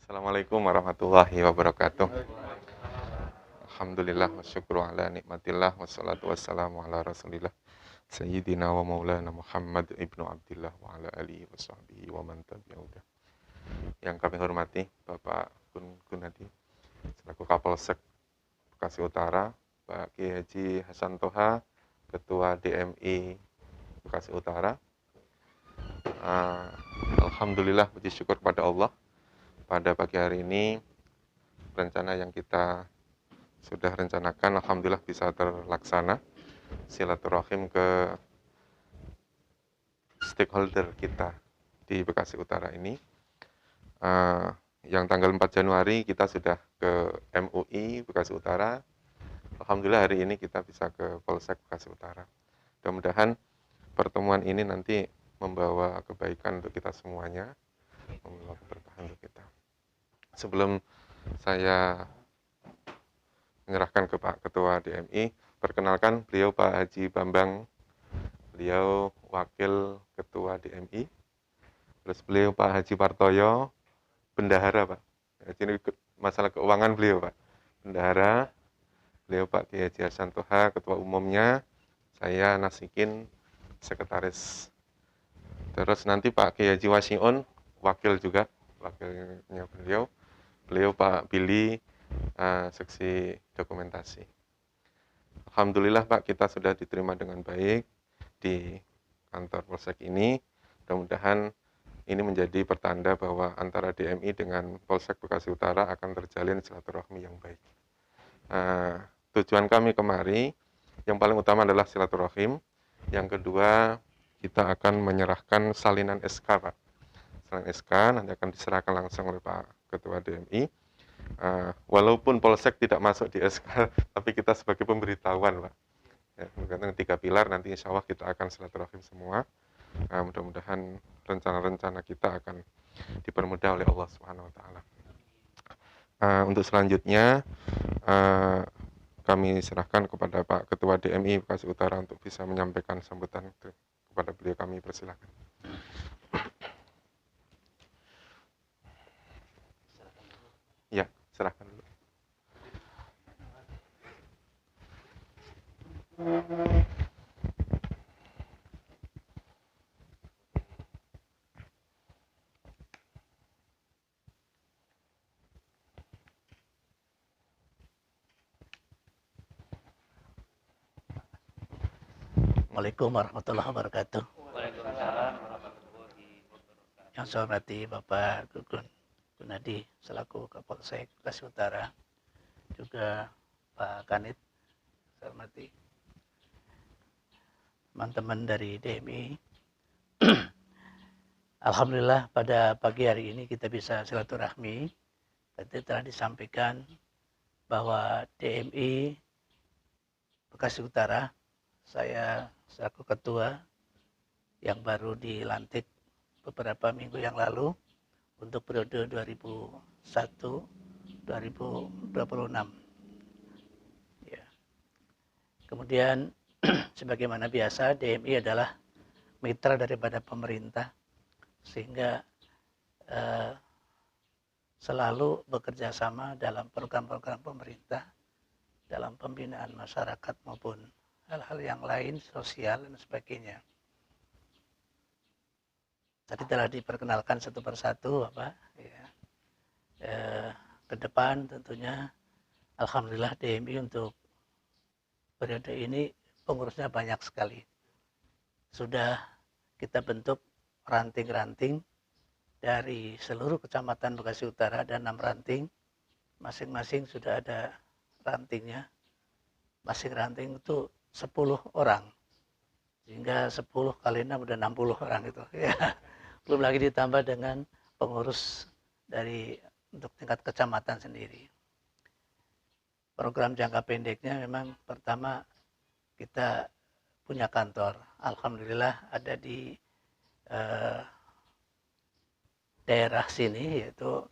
Assalamualaikum warahmatullahi wabarakatuh. Alhamdulillah wa syukru ala nikmatillah wassalatu wassalamu ala rasulillah Sayyidina wa maulana Muhammad ibnu Abdillah wa ala alihi wa sahbihi wa man tabi'udah. Yang kami hormati Bapak Gunadi selaku Kapolsek Bekasi Utara, Pak Kiai Haji Hasan Toha, Ketua DMI Bekasi Utara. Alhamdulillah, puji syukur kepada Allah. Pada pagi hari ini, rencana yang kita sudah rencanakan, alhamdulillah bisa terlaksana. Silaturahim ke stakeholder kita di Bekasi Utara ini. Yang tanggal 4 Januari kita sudah ke MUI Bekasi Utara. Alhamdulillah hari ini kita bisa ke Polsek Bekasi Utara. Mudah-mudahan pertemuan ini nanti membawa kebaikan untuk kita semuanya, membawa keberkahan untuk kita. Sebelum saya menyerahkan ke Pak Ketua DMI, perkenalkan beliau Pak Haji Bambang, beliau Wakil Ketua DMI. Terus beliau Pak Haji Partoyo, Bendahara Pak. Ini masalah keuangan beliau Pak. Bendahara, beliau Pak Kiai Haji Hasan Toha, Ketua Umumnya, saya Nasikin, Sekretaris. Terus nanti Pak Kiai Haji Wasiun, Wakil juga, wakilnya beliau Pak Billy, seksi dokumentasi. Alhamdulillah Pak, kita sudah diterima dengan baik di kantor Polsek ini. Mudah-mudahan ini menjadi pertanda bahwa antara DMI dengan Polsek Bekasi Utara akan terjalin silaturahmi yang baik. Tujuan kami kemari, yang paling utama adalah silaturahim. Yang kedua, kita akan menyerahkan salinan SK Pak. Salinan SK nanti akan diserahkan langsung oleh Pak Ketua DMI. Walaupun Polsek tidak masuk di SK, tapi kita sebagai pemberitahuan Pak. Ya, dengan 3 pilar nanti insya Allah kita akan silaturahim semua. Mudah-mudahan rencana-rencana kita akan dipermudah oleh Allah Subhanahu Wa Taala. Untuk selanjutnya kami serahkan kepada Pak Ketua DMI Bekasi Utara untuk bisa menyampaikan sambutan itu kepada beliau. Kami persilakan. Ya, serahkan dulu. Assalamualaikum warahmatullahi wabarakatuh. Yang saya hormati Bapak Gunadi selaku Kapolsek Bekasi Utara, juga Pak Kanit, saya hormati teman-teman dari DMI. Alhamdulillah pada pagi hari ini kita bisa silaturahmi. Tadi telah disampaikan bahwa DMI Bekasi Utara, saya selaku ketua yang baru dilantik beberapa minggu yang lalu untuk periode 2001-2026. Ya. Kemudian sebagaimana biasa DMI adalah mitra daripada pemerintah, sehingga selalu bekerja sama dalam program-program pemerintah dalam pembinaan masyarakat maupun hal-hal yang lain, sosial dan sebagainya. Tadi telah diperkenalkan satu persatu, Bapak. Ya. Ke depan tentunya, alhamdulillah DMI untuk periode ini pengurusnya banyak sekali. Sudah kita bentuk ranting-ranting dari seluruh kecamatan Bekasi Utara, ada 6 ranting, masing-masing sudah ada rantingnya, masing ranting itu 10 orang. Sehingga 10 kali 6 udah 60 orang itu. Ya. Belum lagi ditambah dengan pengurus dari untuk tingkat kecamatan sendiri. Program jangka pendeknya memang pertama kita punya kantor. Alhamdulillah ada di daerah sini yaitu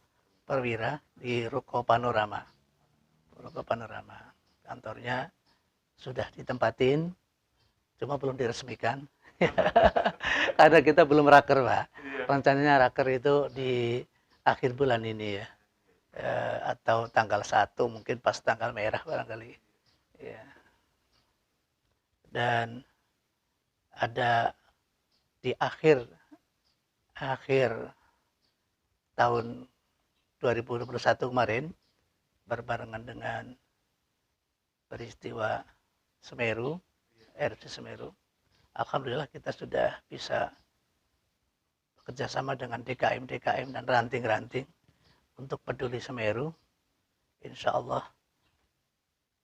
Perwira di Ruko Panorama. Ruko Panorama. Kantornya sudah ditempatin, cuma belum diresmikan. Karena kita belum raker, Pak. Rencananya raker itu di akhir bulan ini ya. Atau tanggal 1 mungkin pas tanggal merah barangkali. Ya. Dan ada di akhir tahun 2021 kemarin berbarengan dengan peristiwa Semeru, erupsi Semeru. Alhamdulillah kita sudah bisa bekerjasama dengan DKM dan ranting-ranting untuk peduli Semeru. Insya Allah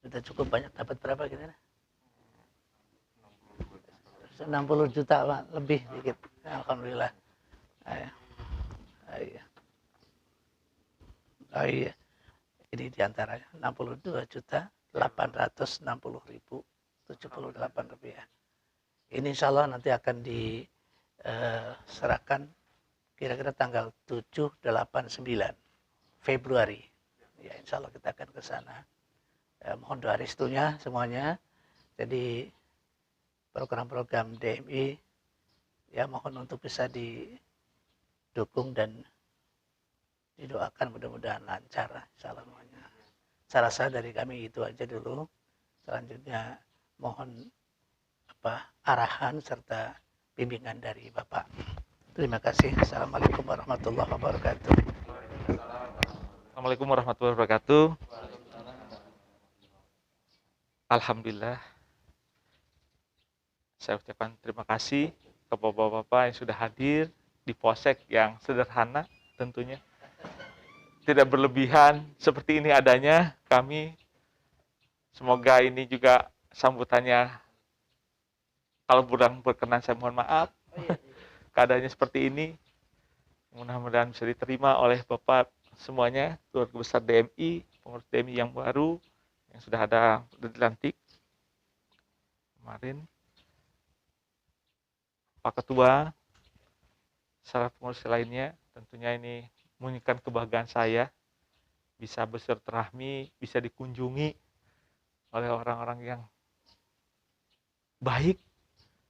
sudah cukup banyak, dapat berapa kira-kira? 60 juta Pak, lebih dikit. Alhamdulillah. Iya. Ini diantaranya 62.860.078 rupiah. Ini insya Allah nanti akan diserahkan kira-kira tanggal 7, 8, 9 Februari. Ya, insya Allah kita akan ke sana. Mohon doa restunya semuanya. Jadi program-program DMI ya mohon untuk bisa didukung dan didoakan mudah-mudahan lancar insya Allah semuanya. Saya rasa dari kami itu aja dulu. Selanjutnya mohon arahan serta bimbingan dari Bapak. Terima kasih. Assalamualaikum warahmatullahi wabarakatuh. Assalamualaikum warahmatullahi wabarakatuh. Alhamdulillah. Saya ucapkan terima kasih ke bapak-bapak yang sudah hadir di Polsek yang sederhana tentunya. Tidak berlebihan seperti ini adanya kami. Semoga ini juga sambutannya kalau kurang berkenan saya mohon maaf. Keadaannya seperti ini. Mudah-mudahan bisa diterima oleh Bapak semuanya, keluarga besar DMI, pengurus DMI yang baru, yang sudah ada dilantik kemarin. Pak Ketua, serta pengurus lainnya, tentunya ini menunjukkan kebahagiaan saya bisa bersilaturahmi, bisa dikunjungi oleh orang-orang yang baik,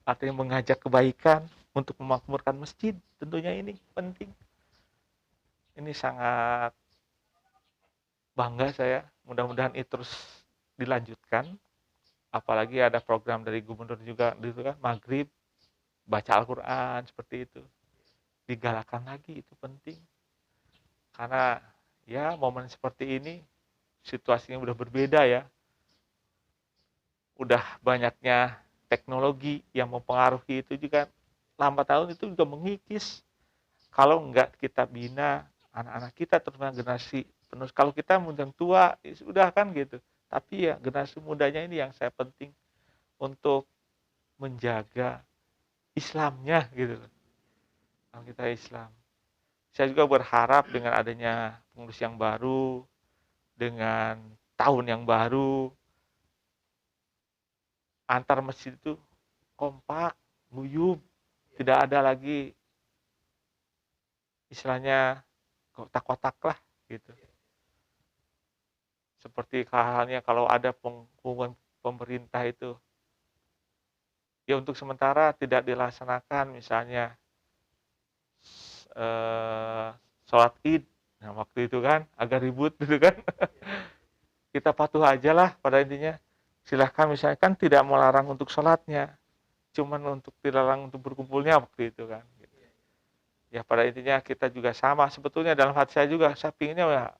artinya mengajak kebaikan untuk memakmurkan masjid. Tentunya ini penting. Ini sangat bangga saya. Mudah-mudahan itu terus dilanjutkan. Apalagi ada program dari gubernur juga, gitu kan, maghrib, baca Al-Quran, seperti itu. Digalakan lagi, itu penting. Karena ya momen seperti ini situasinya udah berbeda ya. Udah banyaknya teknologi yang mempengaruhi itu juga lambat tahun itu juga mengikis. Kalau enggak kita bina anak-anak kita terutama generasi penerus. Kalau kita muda tua ya sudah kan gitu. Tapi ya generasi mudanya ini yang saya penting untuk menjaga Islamnya gitu. Kalau kita Islam. Saya juga berharap dengan adanya pengurus yang baru, dengan tahun yang baru, antar masjid itu kompak, guyub, tidak ada lagi istilahnya kotak-kotak lah gitu. Seperti halnya kalau ada pengumuman pemerintah itu, ya untuk sementara tidak dilaksanakan misalnya sholat id. Nah waktu itu kan agak ribut gitu kan. Kita patuh aja lah pada intinya. Silahkan misalnya kan tidak melarang untuk sholatnya. Cuman untuk dilarang untuk berkumpulnya waktu itu kan. Ya pada intinya kita juga sama. Sebetulnya dalam hati saya juga, saya pinginnya ya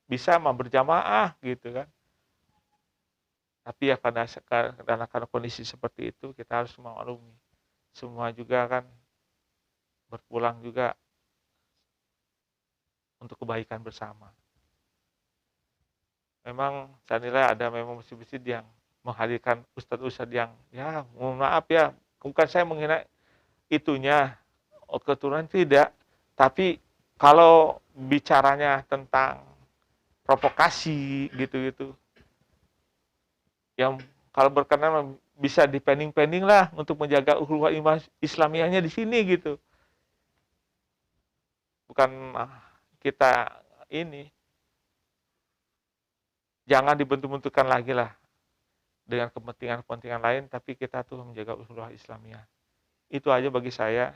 bisa berjamaah gitu kan. Tapi ya karena kondisi seperti itu kita harus memaklumi. Semua juga kan berpulang juga untuk kebaikan bersama. memang saya nilai ada memang masjid-masjid yang menghadirkan ustadz-ustadz yang, ya mohon maaf ya, bukan saya menghina itunya, keturunan tidak, tapi kalau bicaranya tentang provokasi gitu-gitu, yang kalau berkenan bisa dipending-pending lah untuk menjaga ukhuwah Islamiyahnya di sini gitu. Bukan kita ini, jangan dibentuk-bentukkan lagi lah dengan kepentingan-kepentingan lain, tapi kita tuh menjaga ukhuwah Islamiyah. Itu aja bagi saya.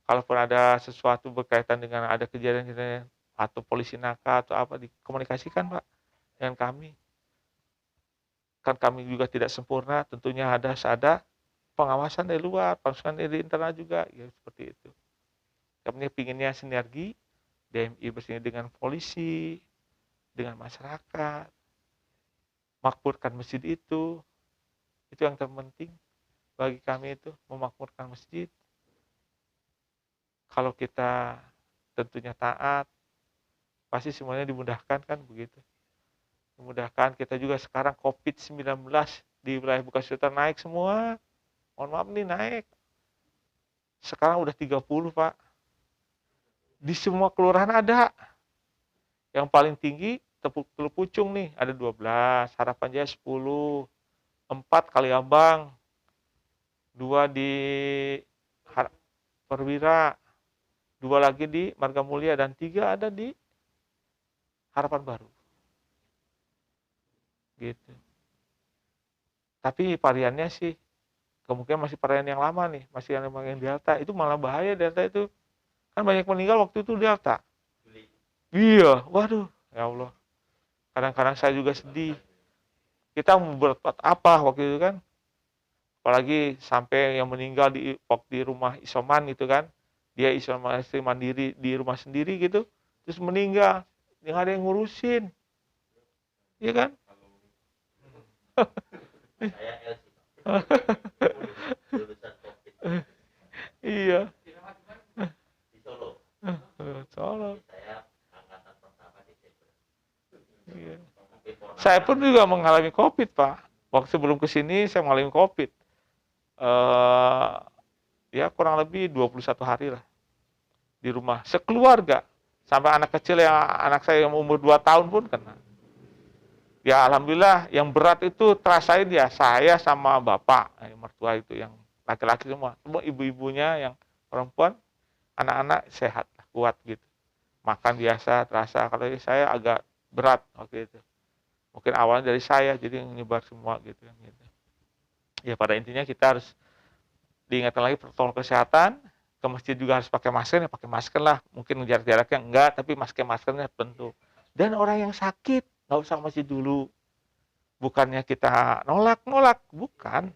Kalaupun ada sesuatu berkaitan dengan ada kejadian-kejadian atau polisi nakal atau apa, dikomunikasikan Pak dengan kami. Kan kami juga tidak sempurna, tentunya ada pengawasan dari luar, pengawasan dari internal juga, ya seperti itu. Kami pinginnya sinergi, DMI bersama dengan polisi, dengan masyarakat, makmurkan masjid itu yang terpenting bagi kami itu, memakmurkan masjid. Kalau kita tentunya taat, pasti semuanya dimudahkan kan begitu. Dimudahkan, kita juga sekarang COVID-19 di wilayah Bekasi Utara naik semua. Mohon maaf nih naik. Sekarang udah 30 Pak. Di semua kelurahan ada. Yang paling tinggi Teluk Pucung nih, ada 12. Harapan Jaya 10. 4 Kaliabang. 2 di Perwira. 2 lagi di Marga Mulia, dan 3 ada di Harapan Baru. Gitu. Tapi variannya sih kemungkinan masih varian yang lama nih, masih yang Delta. Itu malah bahaya, Delta itu. Kan banyak meninggal waktu itu Delta. Iya, waduh, ya Allah. Kadang-kadang saya juga sedih. Kita mau berbuat apa waktu itu kan? Apalagi sampai yang meninggal di rumah isoman gitu kan. Dia isolasi mandiri di rumah sendiri gitu, terus meninggal, nggak ada yang ngurusin, iya kan? Iya. Solo. Iya. Saya pun juga mengalami COVID Pak. Waktu sebelum kesini saya mengalami COVID. Ya kurang lebih 21 hari lah di rumah sekeluarga, sampai anak kecil anak saya yang umur 2 tahun pun kena. Ya alhamdulillah yang berat itu terasain ya saya sama bapak, mertua itu yang laki-laki semua ibu-ibunya yang perempuan, anak-anak sehat, kuat gitu, makan biasa terasa. Kalau saya agak berat waktu itu, mungkin awalnya dari saya jadi nyebar semua gitu. Ya pada intinya kita harus diingatkan lagi protokol kesehatan. Ke masjid juga harus pakai masker, ya pakai masker lah. Mungkin jarak-jaraknya enggak, tapi maskernya tentu. Dan orang yang sakit nggak usah masjid dulu. Bukannya kita nolak, bukan.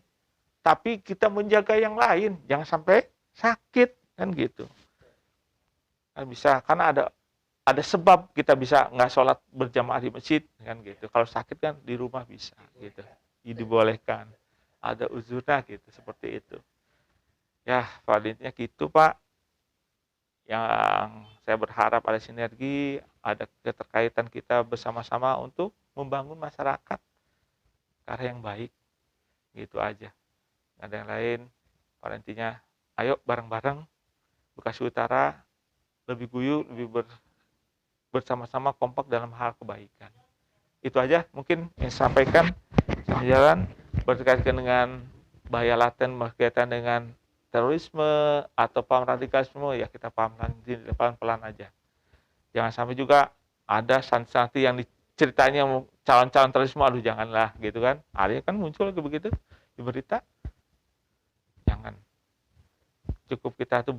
Tapi kita menjaga yang lain, jangan sampai sakit kan gitu. Kan bisa, karena ada sebab kita bisa nggak sholat berjamaah di masjid kan gitu. Kalau sakit kan di rumah bisa gitu, dibolehkan. Ada uzurnya gitu, seperti itu. Ya, validnya gitu Pak. Yang saya berharap ada sinergi, ada keterkaitan kita bersama-sama untuk membangun masyarakat ke arah yang baik. Gitu aja. Nggak ada yang lain. Pada intinya, ayo bareng-bareng Bekasi Utara lebih guyup, lebih bersama-sama kompak dalam hal kebaikan. Itu aja mungkin yang saya sampaikan. Jalan berkaitan dengan bahaya laten berkaitan dengan terorisme atau paham radikalisme, ya kita paham pelan-pelan aja. Jangan sampai juga ada sanksi yang ceritanya calon-calon terorisme, aduh janganlah gitu kan. Ada kan muncul begitu di berita. Jangan. Cukup kita tuh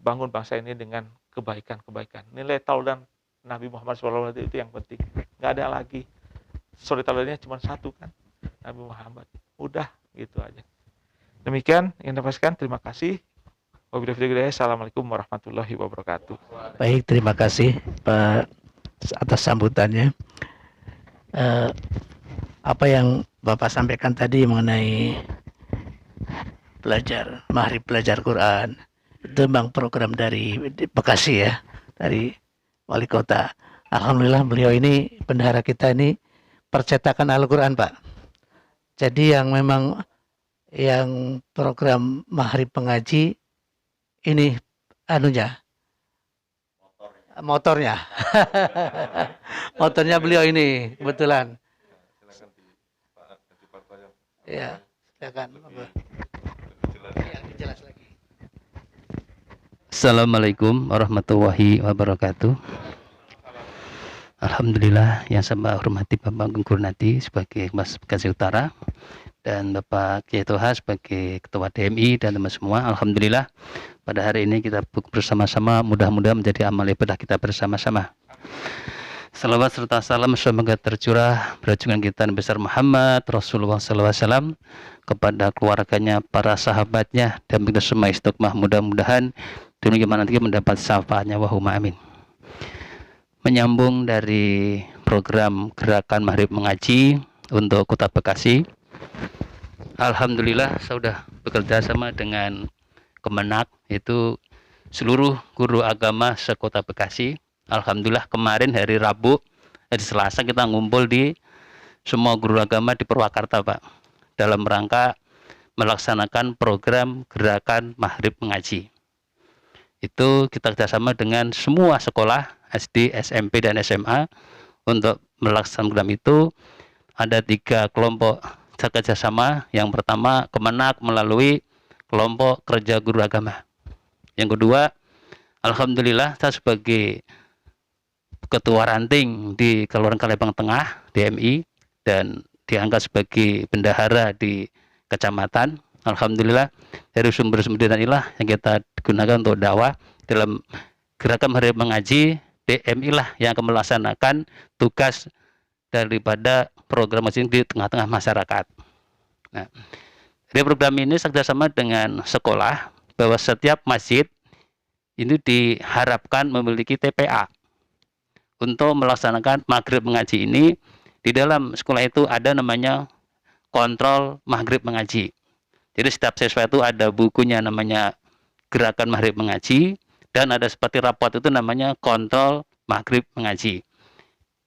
bangun bangsa ini dengan kebaikan-kebaikan. Nilai taulan Nabi Muhammad SAW itu yang penting. Nggak ada lagi. Suri taulannya cuma satu kan, Nabi Muhammad. Udah gitu aja. Demikian yang dapatkan, terima kasih. Wabillahi. Assalamualaikum warahmatullahi wabarakatuh. Baik, terima kasih Pak atas sambutannya. Apa yang Bapak sampaikan tadi mengenai Mahrib belajar Quran, itu memang program dari Bekasi ya, dari Wali Kota. Alhamdulillah beliau ini bendahara kita ini percetakan Al-Quran, Pak. Jadi yang memang yang program Maghrib Mengaji ini anunya, motornya. Motornya beliau ini kebetulan. Ya, silakan. Ya, lebih jelas lagi. Assalamualaikum warahmatullahi wabarakatuh. Alhamdulillah, yang saya hormati Bapak Gunggur Nadi sebagai Mas Bekasi Utara dan Bapak Kiai Toha sebagai Ketua DMI dan teman semua. Alhamdulillah pada hari ini kita bersama-sama, mudah-mudahan menjadi amal ibadah kita bersama-sama. Salawat serta salam semoga tercurah berjungan kita Nabi besar Muhammad Rasulullah SAW kepada keluarganya, para sahabatnya, dan kita semua istiqomah, mudah-mudahan demikian nanti mendapat syafaatnya, wahumma amin. Menyambung dari program Gerakan Maghrib Mengaji untuk Kota Bekasi, alhamdulillah saya sudah bekerja sama dengan Kemenak, itu seluruh guru agama sekota Bekasi. Alhamdulillah kemarin hari Rabu, hari Selasa kita ngumpul di semua guru agama di Purwakarta, Pak, dalam rangka melaksanakan program Gerakan Maghrib Mengaji. Itu kita kerjasama dengan semua sekolah SD, SMP, dan SMA untuk melaksanakan program itu. Ada 3 kelompok kerjasama. Yang pertama Kemenak melalui kelompok kerja guru agama. Yang kedua, alhamdulillah saya sebagai ketua ranting di Kelurahan Kalibang Tengah DMI dan diangkat sebagai bendahara di kecamatan. Alhamdulillah dari sumber-sumber inilah yang kita gunakan untuk dakwah dalam Gerakan Maghrib Mengaji. DMI lah yang akan melaksanakan tugas daripada program ini di tengah-tengah masyarakat. Nah, dari program ini kerjasama dengan sekolah bahwa setiap masjid ini diharapkan memiliki TPA untuk melaksanakan Maghrib Mengaji ini. Di dalam sekolah itu ada namanya kontrol Maghrib Mengaji. Jadi setiap siswa itu ada bukunya namanya Gerakan Maghrib Mengaji, dan ada seperti rapot itu namanya kontrol Maghrib Mengaji.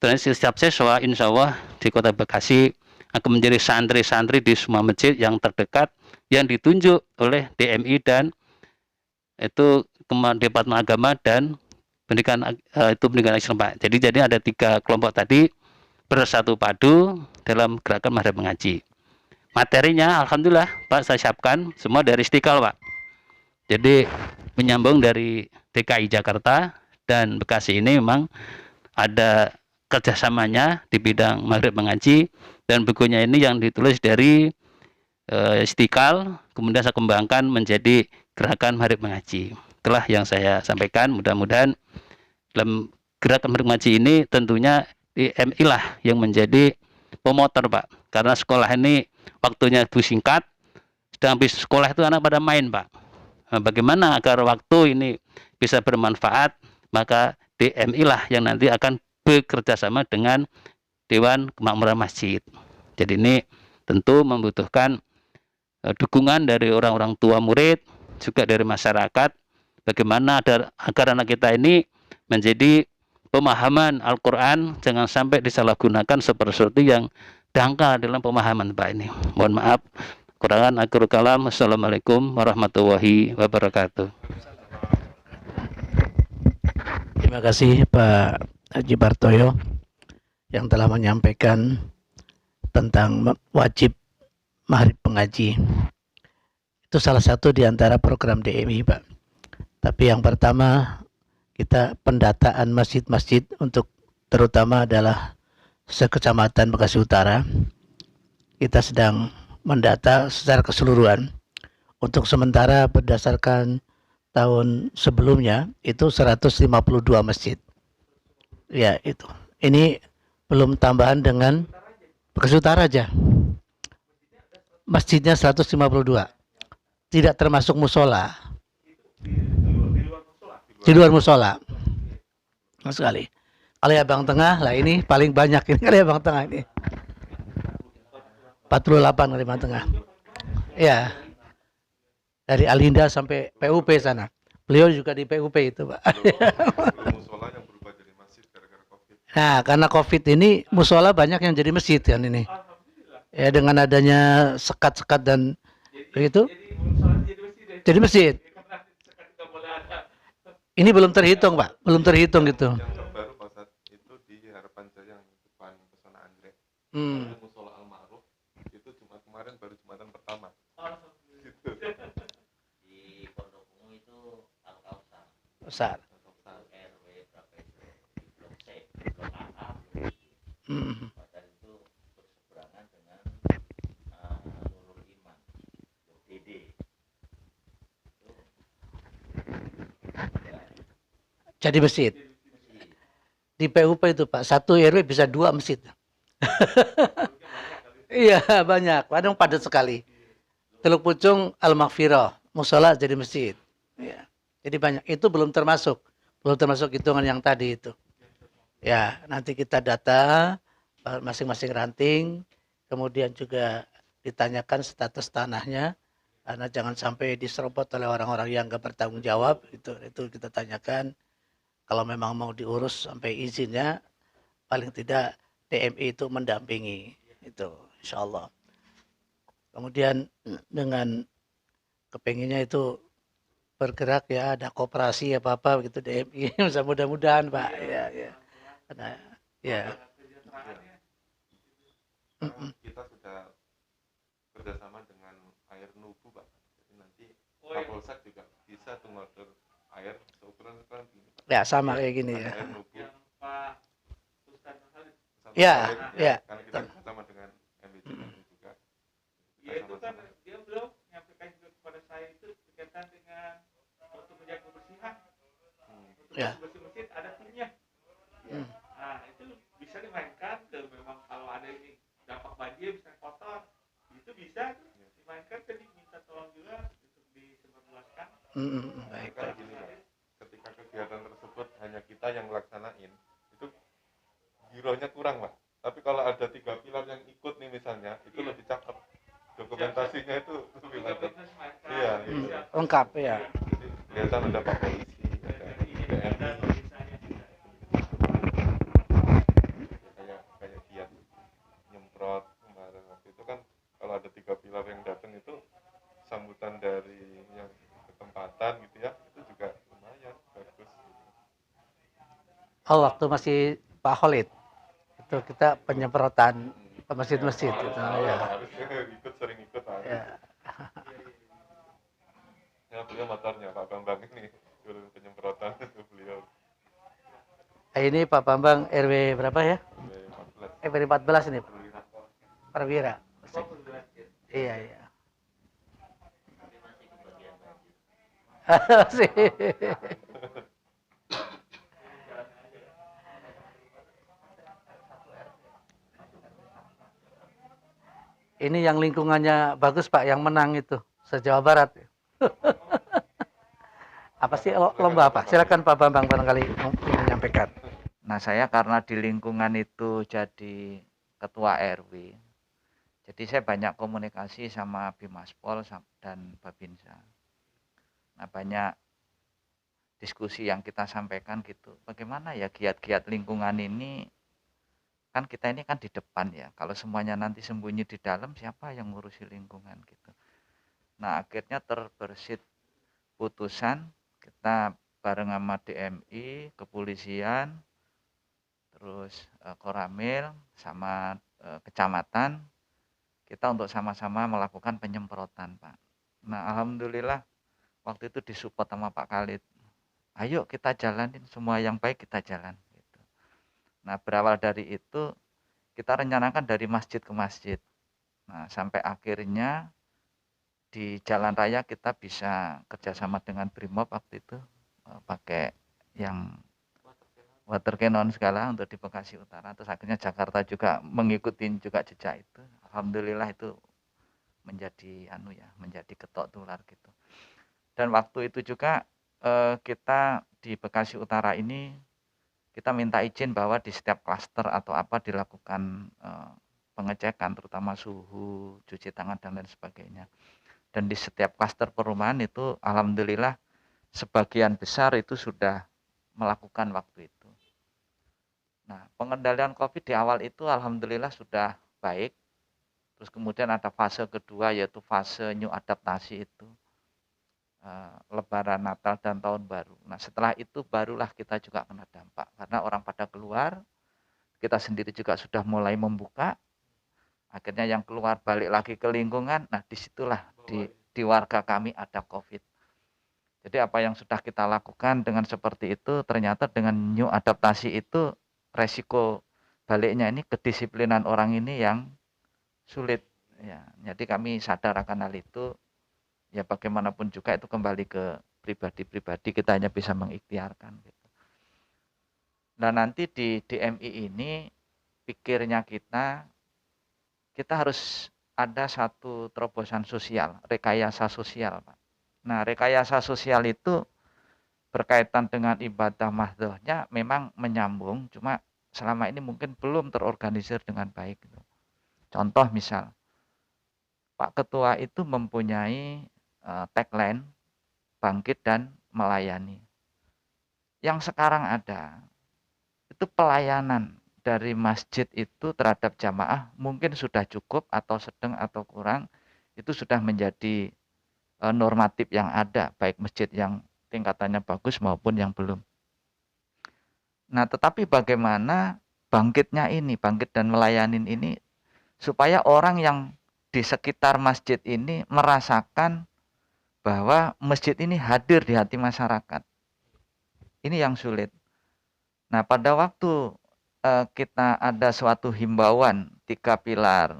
Terus setiap siswa insya Allah di Kota Bekasi akan menjadi santri-santri di semua masjid yang terdekat yang ditunjuk oleh DMI dan itu Departemen Agama dan pendidikan Islam, Pak. Jadi ada 3 kelompok tadi bersatu padu dalam Gerakan Maghrib Mengaji. Materinya alhamdulillah Pak saya siapkan semua dari Istiqlal, Pak. Jadi menyambung dari DKI Jakarta dan Bekasi ini memang ada kerjasamanya di bidang Maghrib Mengaji, dan bukunya ini yang ditulis dari Istiqlal kemudian saya kembangkan menjadi Gerakan Maghrib Mengaji. Itulah yang saya sampaikan. Mudah-mudahan dalam Gerakan Maghrib Mengaji ini tentunya DMI lah yang menjadi pemotor, Pak, karena sekolah ini waktunya itu singkat, sedang habis sekolah itu anak pada main, Pak. Nah, bagaimana agar waktu ini bisa bermanfaat, maka DMI lah yang nanti akan bekerja sama dengan Dewan Kemakmuran Masjid. Jadi ini tentu membutuhkan dukungan dari orang-orang tua murid, juga dari masyarakat, bagaimana agar anak kita ini menjadi pemahaman Al-Quran jangan sampai disalahgunakan seperti yang dangkal dalam pemahaman, Pak, ini. Mohon maaf kurangan, akhir kalam. Assalamualaikum warahmatullahi wabarakatuh. Terima kasih Pak Haji Bartoyo yang telah menyampaikan tentang wajib Maghrib Mengaji. Itu salah satu di antara program DMI, Pak. Tapi yang pertama kita pendataan masjid-masjid untuk terutama adalah sekecamatan Bekasi Utara. Kita sedang mendata secara keseluruhan. Untuk sementara berdasarkan tahun sebelumnya itu 152 masjid. Ya, itu. Ini belum tambahan dengan Bekasi Utara aja. Masjidnya 152. Tidak termasuk musola. Di luar musola. Sekali. Kalibang Tengah lah ini paling banyak ini Kalibang Tengah ini. 48 Kalibang Tengah. Ya. Dari Alinda sampai PUP sana. Beliau juga di PUP itu, Pak. Nah, karena COVID ini musola banyak yang jadi masjid kan ini. Ya dengan adanya sekat-sekat dan begitu jadi masjid. Ini belum terhitung, Pak. Belum terhitung gitu. Yang terbaru Pak Ustadz itu di Harapan Jaya yang depan Pesona Anggrek. Hmm. Musola Al Ma'ruf itu Jumat kemarin baru Jumatan pertama. Gitu. Di Pondok Ungu itu Al-Kausar. Besar. RW berapa itu? Blok C, Blok AA. Hmm. Padahal itu berseberangan dengan Nurul Iman, Blok DD. Jadi masjid. Di PUP itu Pak, 1 RW bisa 2 masjid. Iya banyak, kadang padat sekali. Teluk Pucung Al-Maghfirah, musola jadi masjid. Ya. Jadi banyak, itu belum termasuk hitungan yang tadi itu. Ya, nanti kita data masing-masing ranting, kemudian juga ditanyakan status tanahnya, karena jangan sampai diserobot oleh orang-orang yang nggak bertanggung jawab. Itu kita tanyakan. Kalau memang mau diurus sampai izinnya, paling tidak DMI itu mendampingi itu, insya Allah. Kemudian dengan kepenginnya itu bergerak ya, ada koperasi apa gitu DMI, mudah-mudahan Pak. Ya. Nah, ya. Kita sudah kerjasama dengan air Nubu Pak. Jadi nanti Kapolsek juga bisa tuh ngorder air seukuran gini. Ya sama kayak gini ya. Air Nubu. Ya. Karena kita kerjasama dengan MBC juga. Ya itu kan dia belum menyampaikan juga kepada saya itu berkaitan dengan untuk menjaga kebersihan. Untuk Ya. bersih masjid ada timnya. Nah itu bisa dimainkan memang kalau ada ini dampak banjir bisa kotor itu bisa dimainkan, tadi minta tolong juga untuk disebarluaskan. Baik. Kan gini Pak, ketika kegiatan tersebut hanya kita yang melaksanain itu girohnya kurang Pak. Tapi kalau ada 3 pilar yang ikut nih misalnya, itu lebih cakep. Dokumentasinya itu lebih lengkap. Iya, gitu. Lengkap ya. Jadi kelihatan ada Pak Polisi, ada DMI, kayak giat nyemprot kemarin waktu itu kan, kalau ada 3 pilar yang datang itu sambutan dari yang ketempatan gitu ya, itu juga lumayan bagus. Oh, waktu masih Pak Khalid itu kita penyemprotan ke masjid-masjid gitu ya. Harus sering ikut Pak. Ya. Ya beliau motornya Pak Bambang ini turun penyemprotan itu beliau. Ini Pak Bambang RW berapa ya? 14. RW 14 ini Pak. Perwira. Iya. Masih. Ini yang lingkungannya bagus Pak, yang menang itu se-Jawa Barat. Apa sih lomba apa? Silakan Pak Bambang barangkali menyampaikan. Nah, saya karena di lingkungan itu jadi ketua RW, jadi saya banyak komunikasi sama Bimaspol dan Babinsa. Nah, banyak diskusi yang kita sampaikan gitu. Bagaimana ya giat-giat lingkungan ini, kan kita ini kan di depan ya. Kalau semuanya nanti sembunyi di dalam, siapa yang ngurusi lingkungan gitu. Nah, akhirnya terbersit putusan kita bareng sama DMI, kepolisian, terus Koramil sama kecamatan, kita untuk sama-sama melakukan penyemprotan Pak. Nah alhamdulillah waktu itu disupport sama Pak Khalid, ayo kita jalanin, semua yang baik kita jalan gitu. Nah berawal dari itu kita rencanakan dari masjid ke masjid. Nah sampai akhirnya di jalan raya kita bisa kerjasama dengan Brimob waktu itu, pakai yang water cannon segala untuk di Bekasi Utara. Terus akhirnya Jakarta juga mengikuti juga jejak itu. Alhamdulillah itu menjadi menjadi ketok tular gitu. Dan waktu itu juga kita di Bekasi Utara ini kita minta izin bahwa di setiap klaster atau apa dilakukan pengecekan, terutama suhu, cuci tangan dan lain sebagainya. Dan di setiap klaster perumahan itu alhamdulillah sebagian besar itu sudah melakukan waktu itu. Nah, pengendalian COVID di awal itu alhamdulillah sudah baik. Terus kemudian ada fase kedua yaitu fase new adaptasi itu. Lebaran Natal dan Tahun Baru. Nah, setelah itu barulah kita juga kena dampak. Karena orang pada keluar, kita sendiri juga sudah mulai membuka. Akhirnya yang keluar balik lagi ke lingkungan. Nah, disitulah di warga kami ada COVID. Jadi apa yang sudah kita lakukan dengan seperti itu, ternyata dengan new adaptasi itu resiko baliknya ini kedisiplinan orang ini yang sulit. Ya, jadi kami sadar akan hal itu. Ya bagaimanapun juga itu kembali ke pribadi-pribadi, kita hanya bisa mengikhtiarkan. Gitu. Nah nanti di DMI ini pikirnya kita harus ada satu terobosan sosial, rekayasa sosial, Pak. Nah rekayasa sosial itu berkaitan dengan ibadah mahdhahnya memang menyambung, cuma selama ini mungkin belum terorganisir dengan baik. Gitu. Contoh misal, Pak Ketua itu mempunyai tagline bangkit dan melayani. Yang sekarang ada itu pelayanan dari masjid itu terhadap jamaah mungkin sudah cukup atau sedang atau kurang, itu sudah menjadi normatif yang ada, baik masjid yang tingkatannya bagus maupun yang belum. Nah, tetapi bagaimana bangkitnya ini, bangkit dan melayani ini supaya orang yang di sekitar masjid ini merasakan bahwa masjid ini hadir di hati masyarakat. Ini yang sulit. Nah, pada waktu kita ada suatu himbauan 3 pilar,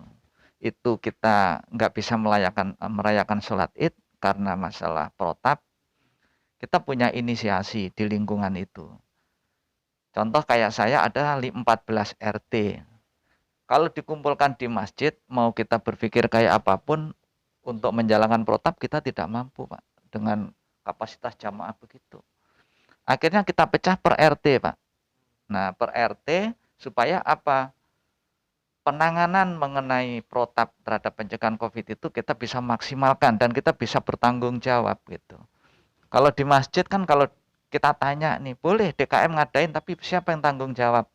itu kita nggak bisa merayakan sholat id karena masalah protap, kita punya inisiasi di lingkungan itu. Contoh kayak saya ada 14 RT. Kalau dikumpulkan di masjid, mau kita berpikir kayak apapun, untuk menjalankan protap kita tidak mampu, Pak, dengan kapasitas jamaah begitu. Akhirnya kita pecah per RT, Pak. Nah, per RT supaya apa? Penanganan mengenai protap terhadap pencegahan COVID itu kita bisa maksimalkan dan kita bisa bertanggung jawab gitu. Kalau di masjid kan kalau kita tanya nih, boleh DKM ngadain tapi siapa yang tanggung jawab?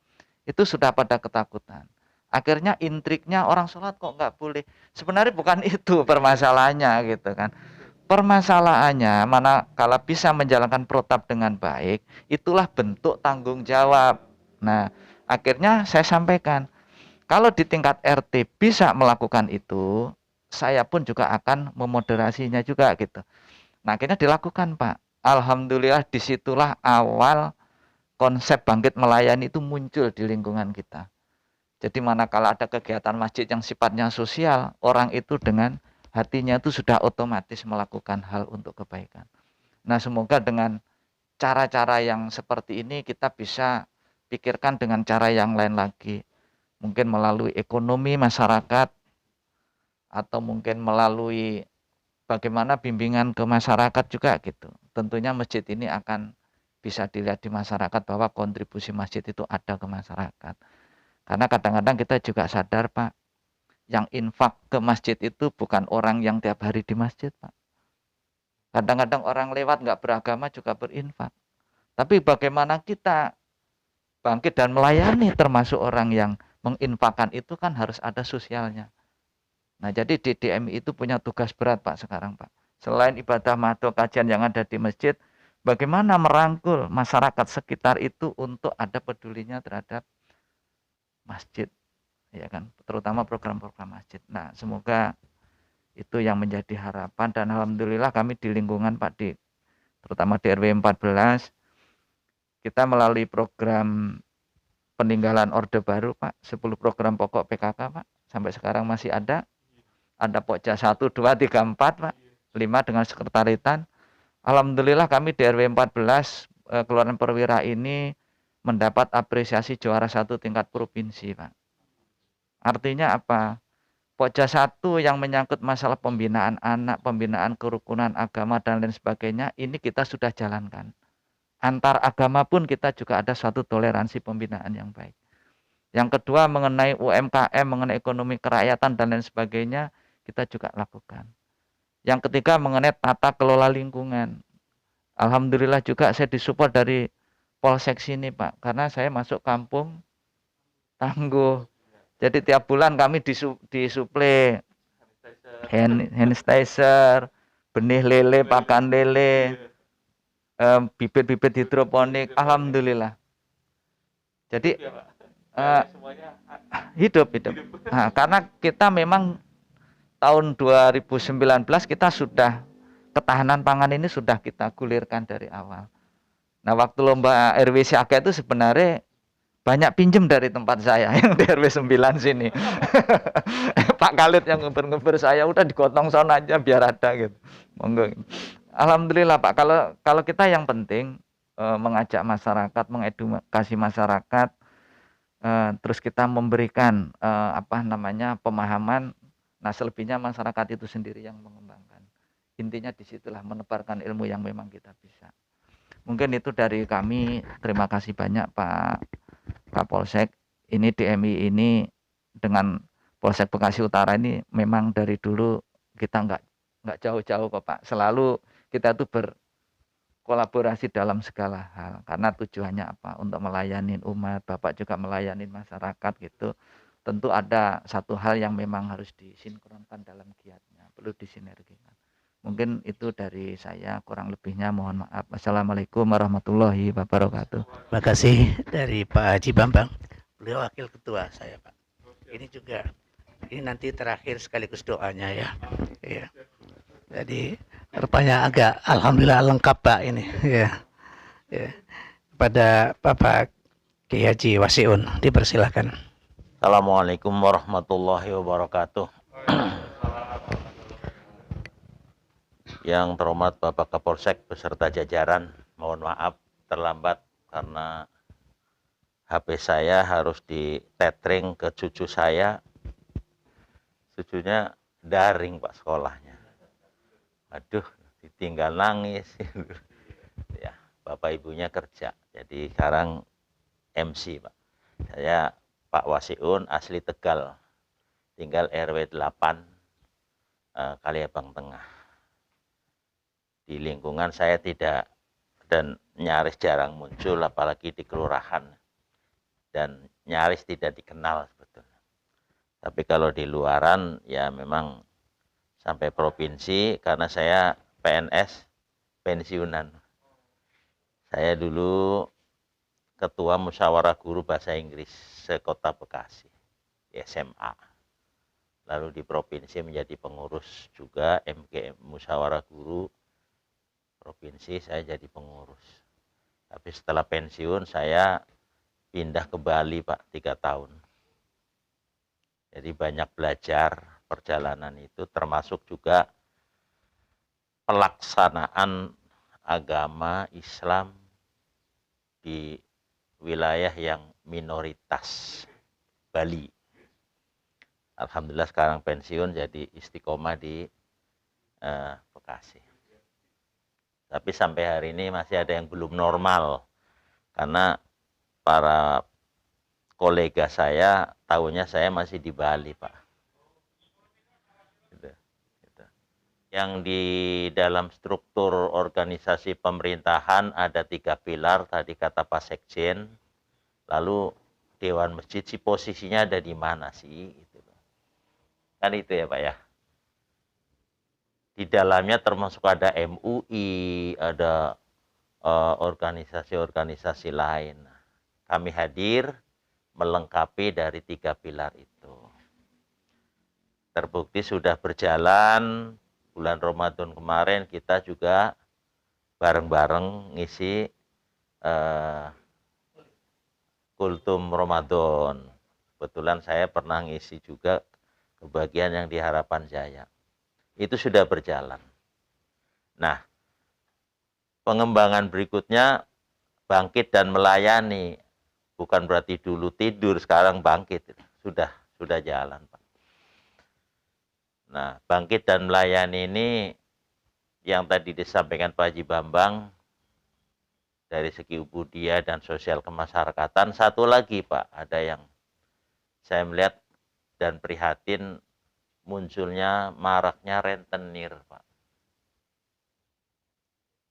Itu sudah pada ketakutan. Akhirnya intriknya orang sholat kok nggak boleh. Sebenarnya bukan itu permasalahannya gitu kan. Permasalahannya mana kalau bisa menjalankan protap dengan baik, itulah bentuk tanggung jawab. Nah, akhirnya saya sampaikan, kalau di tingkat RT bisa melakukan itu, saya pun juga akan memoderasinya juga gitu. Nah, akhirnya dilakukan, Pak. Alhamdulillah disitulah awal konsep bangkit melayani itu muncul di lingkungan kita. Jadi manakala ada kegiatan masjid yang sifatnya sosial, orang itu dengan hatinya itu sudah otomatis melakukan hal untuk kebaikan. Nah, semoga dengan cara-cara yang seperti ini kita bisa pikirkan dengan cara yang lain lagi. Mungkin melalui ekonomi masyarakat, atau mungkin melalui bagaimana bimbingan ke masyarakat juga gitu. Tentunya masjid ini akan bisa dilihat di masyarakat bahwa kontribusi masjid itu ada ke masyarakat. Karena kadang-kadang kita juga sadar, Pak, yang infak ke masjid itu bukan orang yang tiap hari di masjid, Pak. Kadang-kadang orang lewat nggak beragama juga berinfak. Tapi bagaimana kita bangkit dan melayani termasuk orang yang menginfakkan itu kan harus ada sosialnya. Nah, jadi di DMI itu punya tugas berat, Pak, sekarang, Pak. Selain ibadah mahdoh kajian yang ada di masjid, bagaimana merangkul masyarakat sekitar itu untuk ada pedulinya terhadap masjid, ya kan, terutama program-program masjid. Nah, semoga itu yang menjadi harapan dan alhamdulillah kami di lingkungan Pak terutama di RW 14 kita melalui program peninggalan Orde Baru, Pak, 10 program pokok PKK, Pak, sampai sekarang masih ada Pokja 1, 2, 3, 4, Pak, 5 dengan sekretaritan. Alhamdulillah kami di RW 14 Kelurahan Perwira ini mendapat apresiasi juara 1 tingkat provinsi, Pak. Artinya apa? Pokja 1 yang menyangkut masalah pembinaan anak, pembinaan kerukunan agama dan lain sebagainya, ini kita sudah jalankan. Antar agama pun kita juga ada suatu toleransi pembinaan yang baik. Yang kedua mengenai UMKM, mengenai ekonomi kerakyatan dan lain sebagainya, kita juga lakukan. Yang ketiga mengenai tata kelola lingkungan. Alhamdulillah juga saya disupport dari Polsek sini, Pak, karena saya masuk kampung tangguh. Jadi tiap bulan kami disuplai hand sanitizer, benih lele, pakan lele, bibit-bibit hidroponik. Alhamdulillah. Jadi hidup. Nah, karena kita memang tahun 2019 kita sudah ketahanan pangan ini sudah kita gulirkan dari awal. Nah, waktu lomba RW Siaga itu sebenarnya banyak pinjem dari tempat saya yang di RW 9 sini. Pak Khalid yang ngeber-ngeber saya, udah digotong sana aja biar ada gitu. Monggo. Alhamdulillah Pak, kalau kita yang penting mengajak masyarakat, mengedukasi masyarakat, terus kita memberikan pemahaman. Nah, selebihnya masyarakat itu sendiri yang mengembangkan. Intinya disitulah menebarkan ilmu yang memang kita bisa. Mungkin itu dari kami. Terima kasih banyak Pak Kapolsek. Ini DMI ini dengan Polsek Bekasi Utara ini memang dari dulu kita nggak jauh-jauh kok Pak. Selalu kita itu berkolaborasi dalam segala hal. Karena tujuannya apa? Untuk melayani umat. Bapak juga melayani masyarakat gitu. Tentu ada satu hal yang memang harus disinkronkan dalam giatnya, perlu disinergikan. Mungkin itu dari saya, kurang lebihnya mohon maaf. Assalamualaikum warahmatullahi wabarakatuh. Terima kasih dari Pak Haji Bambang. Beliau wakil ketua saya Pak. Ini nanti terakhir sekaligus doanya ya. Iya. Jadi rupanya agak alhamdulillah lengkap Pak ini. Ya. Ya. Pada Bapak Kiai Haji Wasiun dipersilakan. Assalamualaikum warahmatullahi wabarakatuh. Yang terhormat Bapak Kapolsek beserta jajaran, mohon maaf terlambat karena HP saya harus di-tethering ke cucu saya. Cucunya daring Pak sekolahnya. Aduh, ditinggal nangis. Ya, Bapak Ibunya kerja. Jadi sekarang MC Pak. Saya Pak Wasiun asli Tegal, tinggal RW 8 Kaliabang Tengah. Di lingkungan saya tidak dan nyaris jarang muncul, apalagi di kelurahan, dan nyaris tidak dikenal sebetulnya. Tapi kalau di luaran ya memang sampai provinsi, karena saya PNS pensiunan. Saya dulu Ketua Musyawarah Guru Bahasa Inggris se-Kota Bekasi, SMA. Lalu di provinsi menjadi pengurus juga MGM Musyawarah Guru Provinsi, saya jadi pengurus. Tapi setelah pensiun saya pindah ke Bali Pak, 3 tahun. Jadi banyak belajar perjalanan itu, termasuk juga pelaksanaan agama Islam di wilayah yang minoritas Bali. Alhamdulillah sekarang pensiun jadi istiqomah di Bekasi. Tapi sampai hari ini masih ada yang belum normal karena para kolega saya tahunya saya masih di Bali Pak. Gitu. Yang di dalam struktur organisasi pemerintahan ada 3 pilar, tadi kata Pak Sekjen. Lalu Dewan Masjid sih posisinya ada di mana sih? Gitu. Kan itu ya Pak ya. Di dalamnya termasuk ada MUI, ada organisasi-organisasi lain. Kami hadir melengkapi dari 3 pilar itu. Terbukti sudah berjalan. Bulan Ramadan kemarin kita juga bareng-bareng ngisi Kultum Ramadan. Kebetulan saya pernah ngisi juga kebagian yang di Harapan Jaya. Itu sudah berjalan. Nah, pengembangan berikutnya bangkit dan melayani. Bukan berarti dulu tidur, sekarang bangkit. Sudah jalan, Pak. Nah, bangkit dan melayani ini yang tadi disampaikan Pak Haji Bambang dari segi ubudiyah dan sosial kemasyarakatan. Satu lagi, Pak, ada yang saya melihat dan prihatin, munculnya maraknya rentenir, Pak.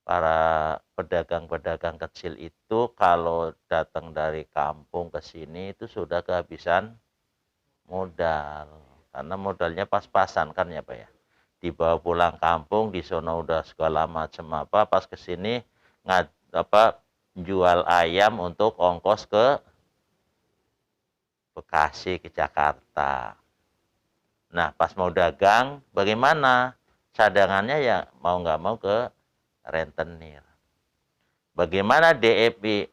para pedagang-pedagang kecil itu kalau datang dari kampung ke sini itu sudah kehabisan modal. Karena modalnya pas-pasan kan ya Pak ya. Dibawa pulang kampung, di sono udah segala macam apa, pas ke sini jual ayam untuk ongkos ke Bekasi, ke Jakarta. Nah, pas mau dagang, bagaimana? Cadangannya ya mau nggak mau ke rentenir. Bagaimana DMI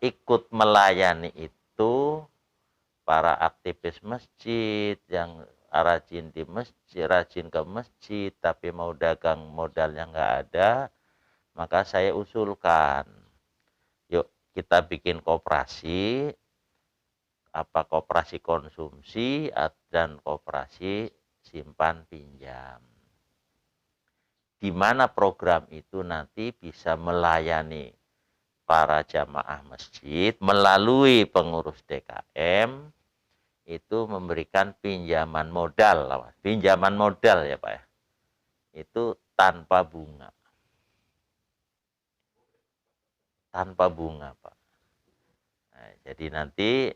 ikut melayani itu para aktivis masjid yang rajin di masjid, rajin ke masjid, tapi mau dagang modalnya nggak ada, maka saya usulkan, yuk kita bikin koperasi, apa koperasi konsumsi dan koperasi simpan pinjam. Di mana program itu nanti bisa melayani para jamaah masjid melalui pengurus DKM itu memberikan pinjaman modal ya Pak ya, itu tanpa bunga Pak. Nah, jadi nanti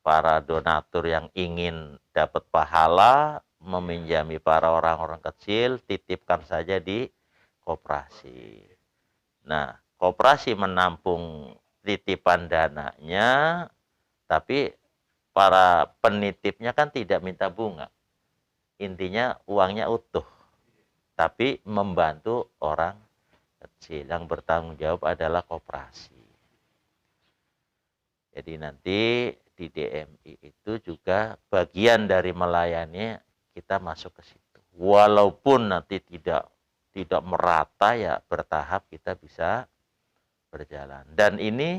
para donatur yang ingin dapat pahala meminjami para orang-orang kecil, titipkan saja di koperasi. Nah, koperasi menampung titipan dananya, tapi para penitipnya kan tidak minta bunga. Intinya uangnya utuh, tapi membantu orang kecil. Yang bertanggung jawab adalah koperasi. Jadi nanti di DMI itu juga bagian dari melayani, kita masuk ke situ. Walaupun nanti tidak merata ya, bertahap kita bisa berjalan. Dan ini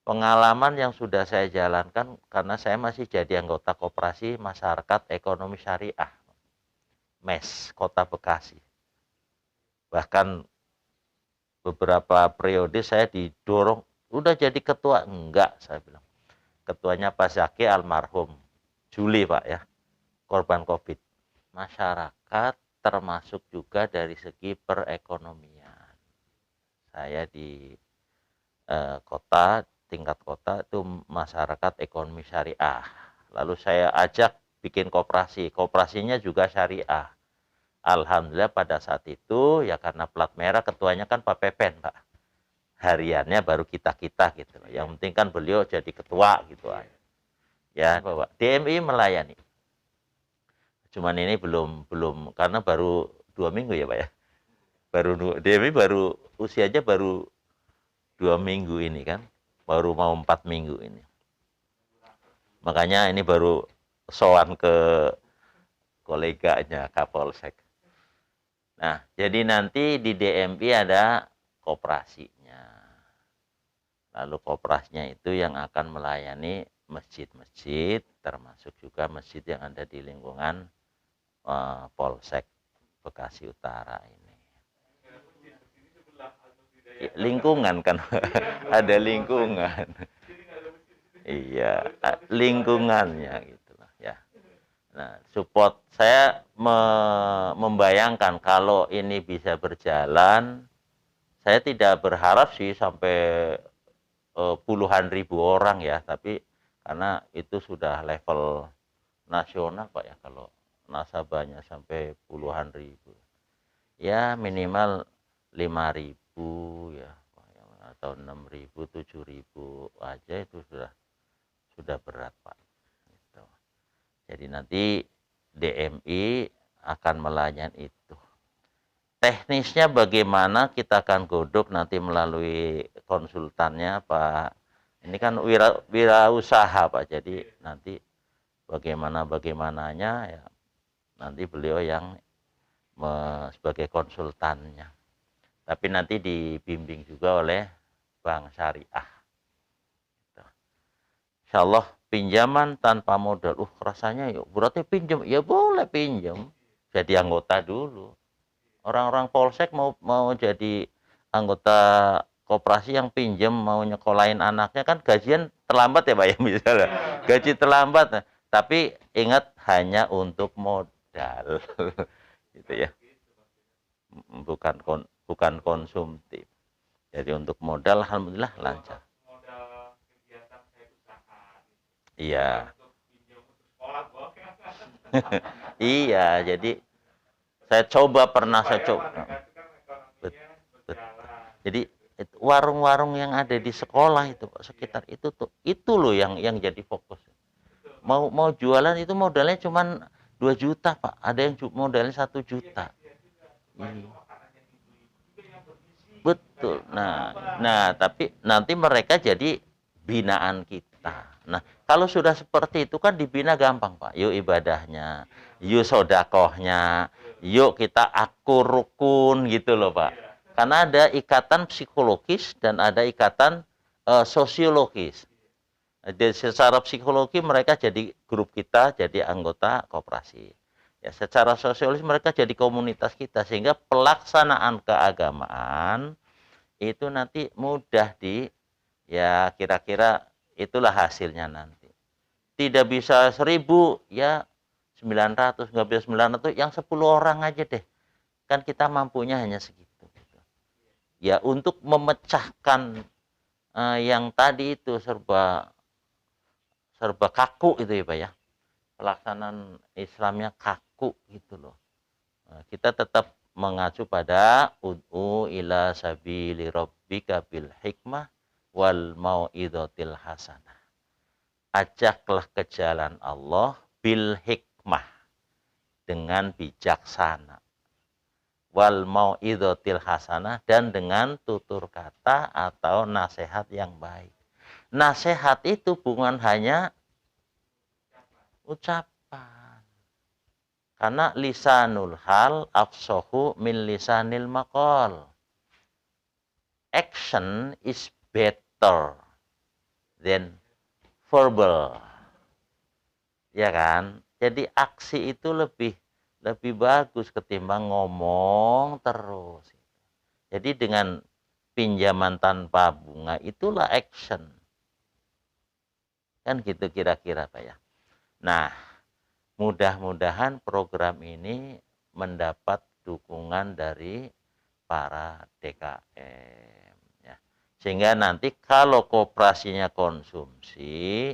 pengalaman yang sudah saya jalankan karena saya masih jadi anggota Koperasi Masyarakat Ekonomi Syariah MES Kota Bekasi. Bahkan beberapa periode saya didorong, udah jadi ketua, enggak, saya bilang. Ketuanya Pak Zaki almarhum Juli Pak ya, korban COVID. Masyarakat termasuk juga dari segi perekonomian. Saya di tingkat kota itu masyarakat ekonomi syariah. Lalu saya ajak bikin koperasi, koperasinya juga syariah. Alhamdulillah pada saat itu ya karena plat merah ketuanya kan Pak Pepen Pak. Hariannya baru kita gitu. Yang penting kan beliau jadi ketua gitu aja. Ya, Bapak. DMI melayani. Cuman ini belum karena baru 2 minggu ya, Pak ya. DMI baru usianya baru 2 minggu ini kan. Baru mau 4 minggu ini. Makanya ini baru sowan ke koleganya Kapolsek. Nah, jadi nanti di DMI ada koperasinya. Lalu koperasinya itu yang akan melayani masjid-masjid, termasuk juga masjid yang ada di lingkungan Polsek Bekasi Utara ini. Lingkungan kan, ada lingkungan. Iya, lingkungannya gitu lah ya. Nah, support saya membayangkan kalau ini bisa berjalan, saya tidak berharap sih sampai puluhan ribu orang ya, tapi karena itu sudah level nasional Pak ya, kalau nasabahnya sampai puluhan ribu. Ya minimal 5.000 ya, atau 6.000, 7.000 aja itu sudah berat Pak. Gitu. Jadi nanti DMI akan melayani itu. Teknisnya bagaimana kita akan godok nanti melalui konsultannya Pak. Ini kan wirausaha Pak. Jadi nanti bagaimananya ya nanti beliau yang sebagai konsultannya. Tapi nanti dibimbing juga oleh Bank Syariah. Insya Allah pinjaman tanpa modal. Rasanya yuk berarti pinjam. Ya boleh pinjam. Jadi anggota dulu. Orang-orang Polsek mau jadi anggota koperasi yang pinjam mau nyekolahin anaknya kan gajian terlambat ya Pak ya misalnya. Gaji terlambat. Tapi ingat hanya untuk modal. Gitu ya. Bukan bukan konsumtif. Jadi untuk modal alhamdulillah lancar. Iya. Iya, jadi saya coba jadi warung-warung yang ada di sekolah itu Pak, sekitar itu tuh itu loh yang jadi fokus. Mau jualan itu modalnya cuma 2 juta Pak, ada yang modalnya 1 juta. Iya. Betul. Nah, tapi nanti mereka jadi binaan kita. Nah, kalau sudah seperti itu kan dibina gampang, Pak. Yuk ibadahnya, yuk sodakohnya, yuk kita akur rukun gitu loh, Pak. Karena ada ikatan psikologis dan ada ikatan sosiologis. Jadi secara psikologi mereka jadi grup kita, jadi anggota koperasi. Ya, secara sosiologis mereka jadi komunitas kita sehingga pelaksanaan keagamaan itu nanti mudah ya kira-kira itulah hasilnya nanti. Tidak bisa 1000 ya 900, nggak bisa 900 yang 10 orang aja deh. Kan kita mampunya hanya segitu. Gitu. Ya untuk memecahkan yang tadi itu serba kaku itu ya Pak ya. Pelaksanaan Islamnya kaku gitu loh. Kita tetap mengacu pada ud'u ila sabili rabbika bil hikmah wal mau'izatil hasanah. Ajaklah ke jalan Allah bil hikmah dengan bijaksana. Wal mau'izatil hasanah dan dengan tutur kata atau nasihat yang baik. Nasihat itu bukan hanya ucapan. Karena lisanul hal afsahu min lisanil maqal. Action is better than verbal. Ya kan? Jadi aksi itu lebih bagus ketimbang ngomong terus. Jadi dengan pinjaman tanpa bunga itulah action. Kan gitu kira-kira Pak ya. Nah, mudah-mudahan program ini mendapat dukungan dari para DKM. Ya. Sehingga nanti kalau koperasinya konsumsi,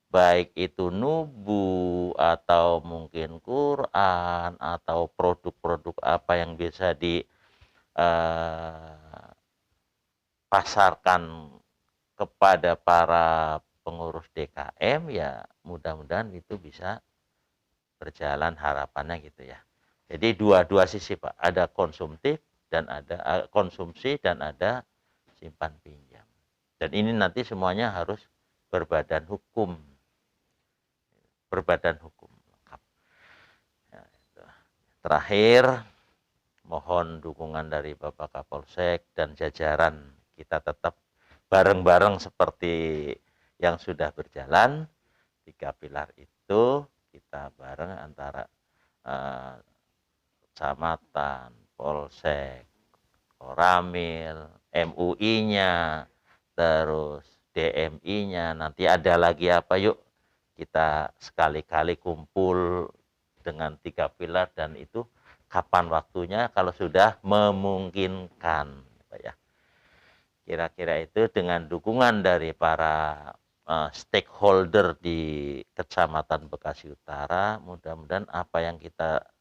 baik itu nubu atau mungkin Quran atau produk-produk apa yang bisa dipasarkan kepada para pengurus DKM, ya mudah-mudahan itu bisa berjalan harapannya gitu ya. Jadi dua sisi Pak, ada konsumtif dan ada konsumsi dan ada simpan pinjam. Dan ini nanti semuanya harus berbadan hukum lengkap. Ya, terakhir, mohon dukungan dari Bapak Kapolsek dan jajaran kita tetap bareng-bareng seperti yang sudah berjalan. 3 pilar itu kita bareng antara kecamatan, polsek, koramil, MUI-nya, terus DMI-nya. Nanti ada lagi apa, yuk kita sekali-kali kumpul dengan 3 pilar dan itu kapan waktunya kalau sudah memungkinkan Pak ya. Kira-kira itu dengan dukungan dari para stakeholder di Kecamatan Bekasi Utara, mudah-mudahan apa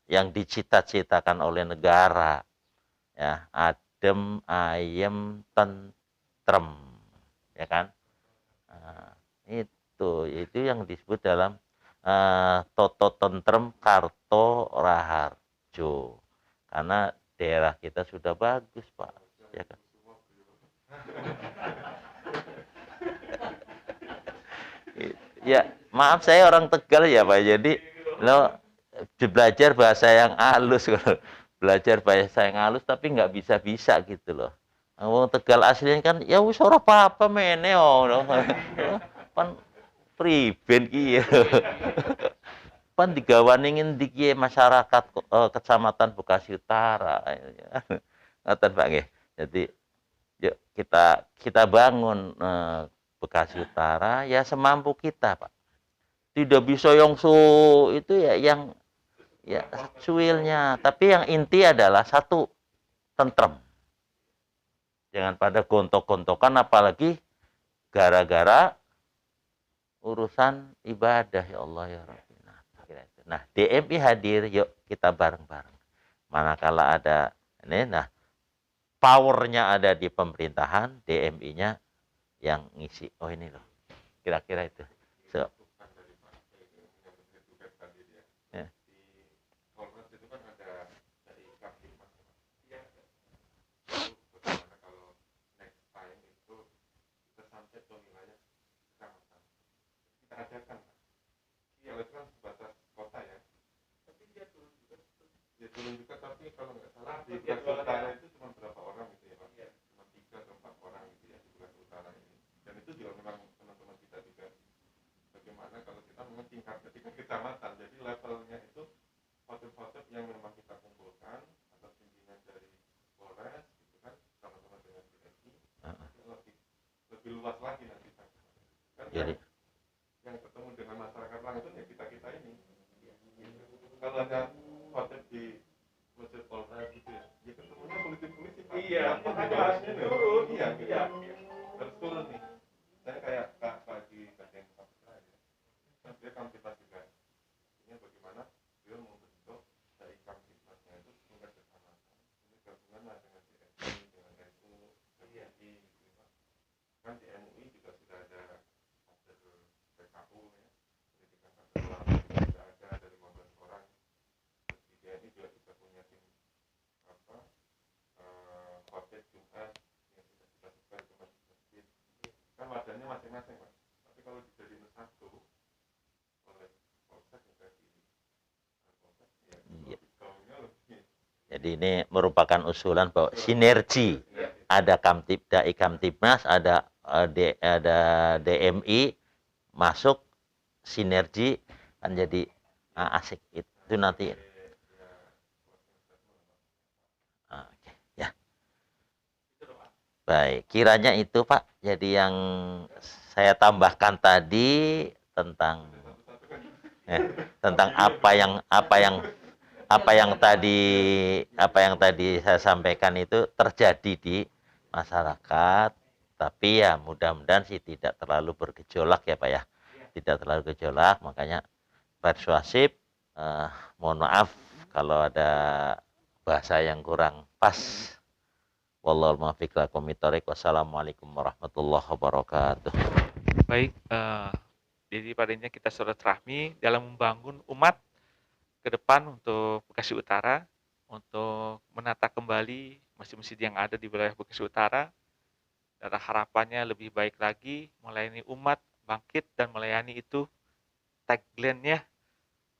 yang dicita-citakan oleh negara ya, adem, ayem, tentrem, ya kan? Itu yang disebut dalam Toto Tentrem Karto Raharjo. Karena daerah kita sudah bagus, Pak, ya kan? Ya, maaf saya orang Tegal ya Pak. Jadi belajar bahasa yang halus, belajar bahasa yang halus tapi nggak bisa gitu loh. Wong Tegal aslinya kan ya wis ora apa-apa mene pan priben ki ya. Pan digawani ngendi ki masyarakat Kecamatan Bekasi Utara. Ngoten Pak nggih. Jadi yuk kita bangun Bekasi Utara ya semampu kita Pak. Tidak bisa yang itu ya yang ya cuilnya, tapi yang inti adalah satu tentrem. Jangan pada gontok-gontokan, apalagi gara-gara urusan ibadah, ya Allah ya Rabbi. Nah, DMI hadir, yuk kita bareng-bareng. Manakala ada ini, nah powernya ada di pemerintahan, DMI-nya yang ngisi. Oh ini loh, kira-kira itu. So, ya. Turun juga, tapi kalau nggak salah di Bekasi Utara itu cuma berapa orang gitu ya Pak? Cuma 3 atau 4 orang gitu ya di Bekasi Utara ini. Dan itu juga memang teman-teman kita juga bagaimana kalau kita mengetingkat ketika kecamatan. Jadi levelnya itu khotib-khotib yang memang kita kumpulkan atas pimpinan dari Polres gitu kan, sama-sama dengan BNI. Lebih luas lagi nanti kan. Jadi Yang ketemu dengan masyarakat langsung ya kita ini. Kalau ada khotib di Masjid Polres gitu ya, ya ketemunya polisi-polisi Pak. Iya, harus turun. Iya, harus turun nih. Saya kayak Pak di Kadeng Kapitra ya. Kan dia Kamtipmas juga. Ini bagaimana beliau membentuk dari Kamtipmasnya itu tingkat kecamatan. Ini gabungan lah dengan DSI, dengan NU, PGI gitu Pak. Kan di MUI juga sudah ada kader PKU ya. Pendidikan kader ulama juga ada 15 orang. Ini juga kita punya tim khotib Jumat yang sudah kita sebar ke masjid. Kan wadahnya masing-masing Pak. Tapi kalau dijadiin satu oleh Polsek juga di Polsek ya lebih lebih. Jadi ini merupakan usulan bahwa sinergi, ada Kamtibda, Kamtibnas, ada DMI masuk sinergi kan jadi asik itu nanti. Oke, ya. Baik, kiranya itu Pak. Jadi yang saya tambahkan tadi tentang apa yang tadi saya sampaikan itu terjadi di masyarakat, tapi ya mudah-mudahan sih tidak terlalu bergejolak ya Pak ya, tidak terlalu gejolak, makanya persuasif. Mohon maaf kalau ada bahasa yang kurang pas. Wallahul muwaffiq ila aqwamit thoriq. Wassalamualaikum warahmatullahi wabarakatuh. Baik, jadi pada intinya kita silaturahmi dalam membangun umat ke depan untuk Bekasi Utara, untuk menata kembali masjid-masjid yang ada di wilayah Bekasi Utara. Dan harapannya lebih baik lagi, melayani umat, bangkit dan melayani itu tagline-nya.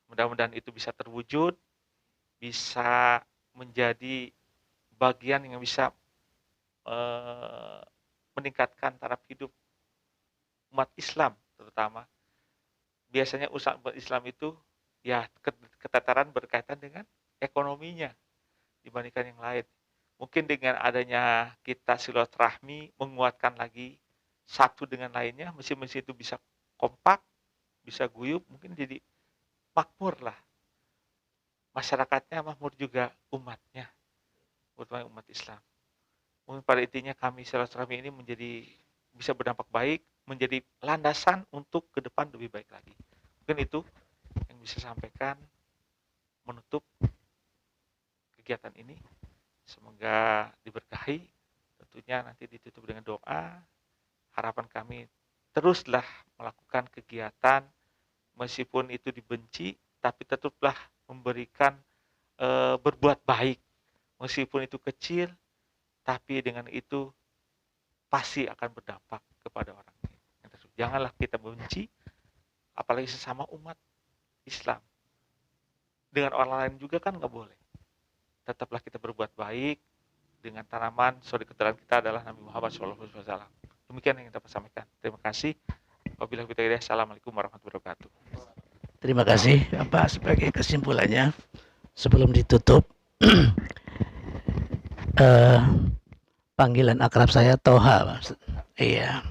Mudah-mudahan itu bisa terwujud, bisa menjadi bagian yang bisa meningkatkan taraf hidup umat Islam terutama. Biasanya usaha umat Islam itu ya ketataran berkaitan dengan ekonominya dibandingkan yang lain. Mungkin dengan adanya kita silaturahmi menguatkan lagi satu dengan lainnya, mesin-mesin itu bisa kompak, bisa guyup, mungkin jadi makmur lah. Masyarakatnya makmur juga umatnya, terutama umat Islam. Mungkin pada intinya kami silaturahmi ini menjadi bisa berdampak baik, menjadi landasan untuk ke depan lebih baik lagi. Mungkin itu yang bisa sampaikan menutup kegiatan ini. Semoga diberkahi. Tentunya nanti ditutup dengan doa. Harapan kami teruslah melakukan kegiatan meskipun itu dibenci, tapi tetaplah memberikan berbuat baik. Meskipun itu kecil, tapi dengan itu pasti akan berdampak kepada orang lain. Janganlah kita benci, apalagi sesama umat Islam. Dengan orang lain juga kan nggak boleh. Tetaplah kita berbuat baik dengan tanaman. Saudara keturunan kita adalah Nabi Muhammad SAW. Demikian yang dapat sampaikan. Terima kasih. Wabillahi taufiq. Assalamualaikum warahmatullahi wabarakatuh. Terima kasih Pak. Sebagai kesimpulannya, sebelum ditutup, panggilan akrab saya Toha, Mas. Iya,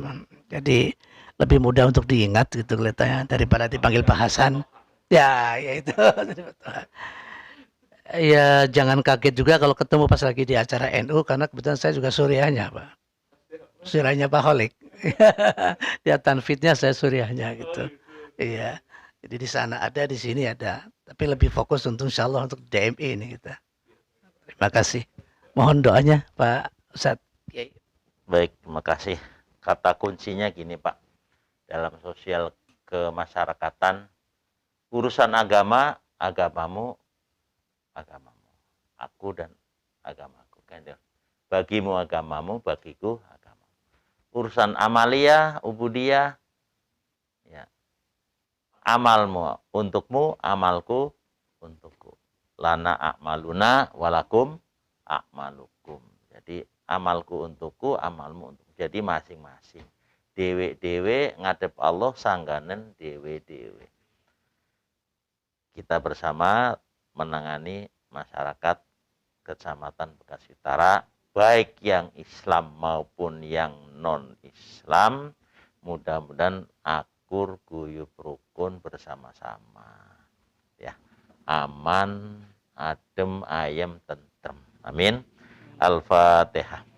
jadi lebih mudah untuk diingat gitu kelihatannya daripada dipanggil Pak Hasan. Ya, itu. Ya jangan kaget juga kalau ketemu pas lagi di acara NU, karena kebetulan saya juga suriahnya, Pak. Suriahnya Pak Holik. Dia tanfidnya, saya suriahnya gitu. Iya. Jadi di sana ada, di sini ada. Tapi lebih fokus untuk insya Allah untuk DMI ini kita. Terima kasih. Mohon doanya Pak Ustadz. Baik, terima kasih. Kata kuncinya gini Pak, dalam sosial kemasyarakatan, urusan agama, agamamu, agamamu. Aku dan agamaku. Bagimu agamamu, bagiku agamamu. Urusan amalia, ubudiyah, ya. Amalmu untukmu, amalku untukku. Lana a'maluna walakum a'malukum. Jadi amalku untukku, amalmu untukku. Jadi masing-masing. Dewe-dewe ngadep Allah sangganen dewe-dewe. Kita bersama menangani masyarakat Kecamatan Bekasi Utara, baik yang Islam maupun yang non-Islam, mudah-mudahan akur, guyub, rukun bersama-sama. Ya, aman, adem, ayem, tentrem. Amin. Al-Fatihah.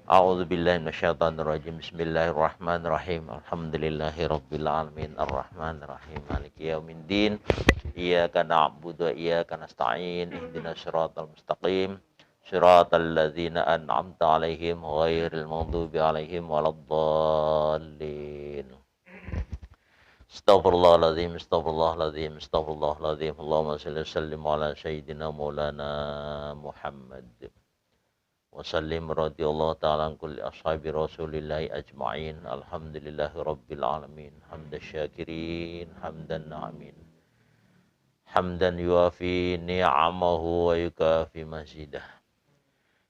A'udzubillahi minasyaitonirrajim. Bismillahirrahmanirrahim. Alhamdulillahirabbil alamin. Arrahmanirrahim. Maliki yaumiddin. Iyyaka na'budu wa iyyaka nasta'in. Ihdinas siratal mustaqim. Siratal ladzina an'amta 'alaihim ghairil maghdubi 'alaihim waladdallin. Astaghfirullahaladzim, astaghfirullahaladzim, astaghfirullahaladzim. Allahumma salli wa sallim ala sayyidina maulana Muhammad. Wa sallim radhiyallahu ta'ala an kulli ashabi rasulillahi ajma'in. Alhamdulillahi rabbil alamin. Hamdan syakirin, hamdan na'amin. Hamdan yuafi ni'amahu wa yukafi mazidah.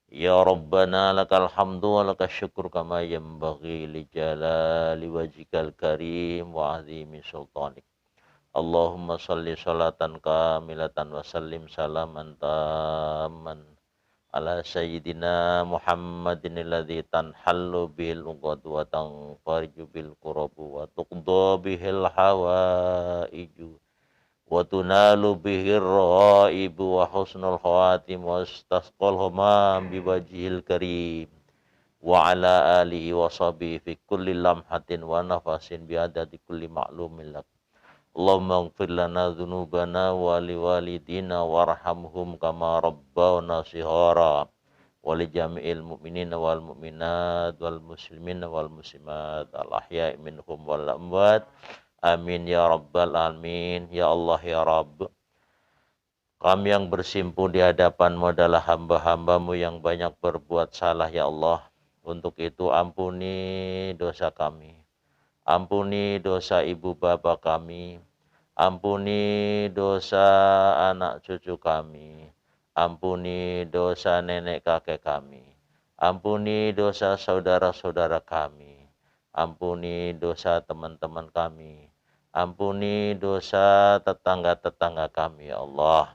Ya Rabbana lakal hamdu wa lakal syukur kama yanbaghi li jalali wajhikal karim wa azimi sultanik. Allahumma salli salatan kamilatan wa sallim salaman tamman ala sayyidina Muhammadin alladhi tanhallu bil uqad wa tanfariju bil qurabu wa tuqda bihil hawaiju wa tunalu bihir raibu wa husnul khawatim wa istasqal humam biwajhil karim wa ala alihi wa sahbihi fi kulli lamhatin wa nafasin biadadi kulli ma'lumin lak. Allahumma ighfir lana dhunubana wa liwalidina warhamhum kama rabbawna shihara wa li jami'il mu'minina wal mu'minat wal muslimina wal muslimat al ahya'i minhum wal amwat. Amin ya rabbal alamin. Ya Allah ya Rabb, kami yang bersimpu di hadapan-Mu adalah hamba-hamba-Mu yang banyak berbuat salah ya Allah. Untuk itu ampuni dosa kami, ampuni dosa ibu bapak kami, ampuni dosa anak cucu kami, ampuni dosa nenek kakek kami, ampuni dosa saudara-saudara kami, ampuni dosa teman-teman kami, ampuni dosa tetangga-tetangga kami ya Allah.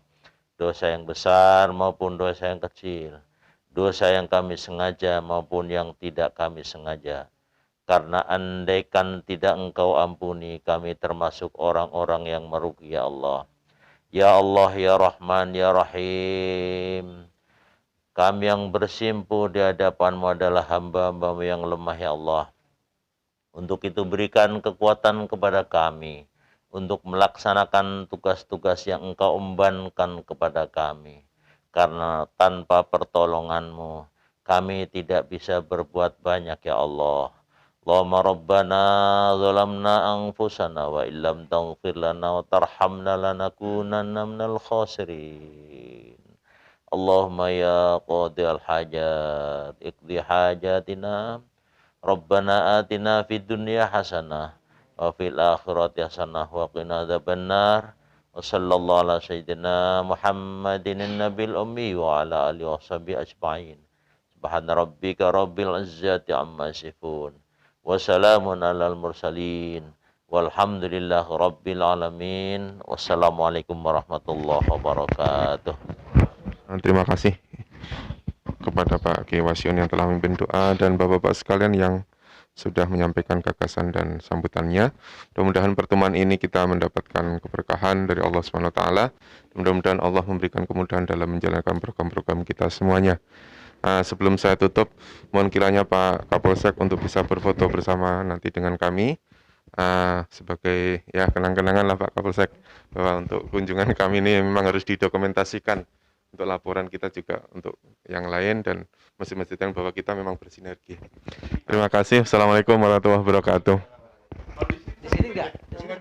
Dosa yang besar maupun dosa yang kecil, dosa yang kami sengaja maupun yang tidak kami sengaja. Karena andaikan tidak Engkau ampuni, kami termasuk orang-orang yang merugi ya Allah. Ya Allah, ya Rahman, ya Rahim. Kami yang bersimpu di hadapan-Mu adalah hamba-Hamba-Mu yang lemah ya Allah. Untuk itu berikan kekuatan kepada kami untuk melaksanakan tugas-tugas yang Engkau embankan kepada kami. Karena tanpa pertolongan-Mu, kami tidak bisa berbuat banyak ya Allah. Allahumma rabbana zalamna anfusana wa illam taghfir lana wa tarhamna lanakunanna minal khasirin. Allahumma ya qadiyal hajat, iqdi hajatina. Rabbana atina fid dunya hasanah wa fil akhirati hasanah wa qina adzabannar. Wa sallallahu ala sayyidina Muhammadin nabil ummi wa ala alihi wa sahbihi ajma'in. Subhana rabbika rabbil izzati amma yasifun. Wa salamun alal mursalin. Walhamdulillahi rabbil alamin. Wassalamualaikum warahmatullahi wabarakatuh. Terima kasih kepada Pak Kiai Wasion yang telah memimpin doa dan Bapak-Bapak sekalian yang sudah menyampaikan gagasan dan sambutannya. Mudah-mudahan pertemuan ini kita mendapatkan keberkahan dari Allah SWT. Mudah-mudahan Allah memberikan kemudahan dalam menjalankan program-program kita semuanya. Sebelum saya tutup, mohon kiranya Pak Kapolsek untuk bisa berfoto bersama nanti dengan kami. Sebagai ya kenang-kenangan lah Pak Kapolsek, bahwa untuk kunjungan kami ini memang harus didokumentasikan untuk laporan kita juga untuk yang lain dan masjid-masjid yang bahwa kita memang bersinergi. Terima kasih. Assalamualaikum warahmatullahi wabarakatuh. Di sini enggak? Di sini.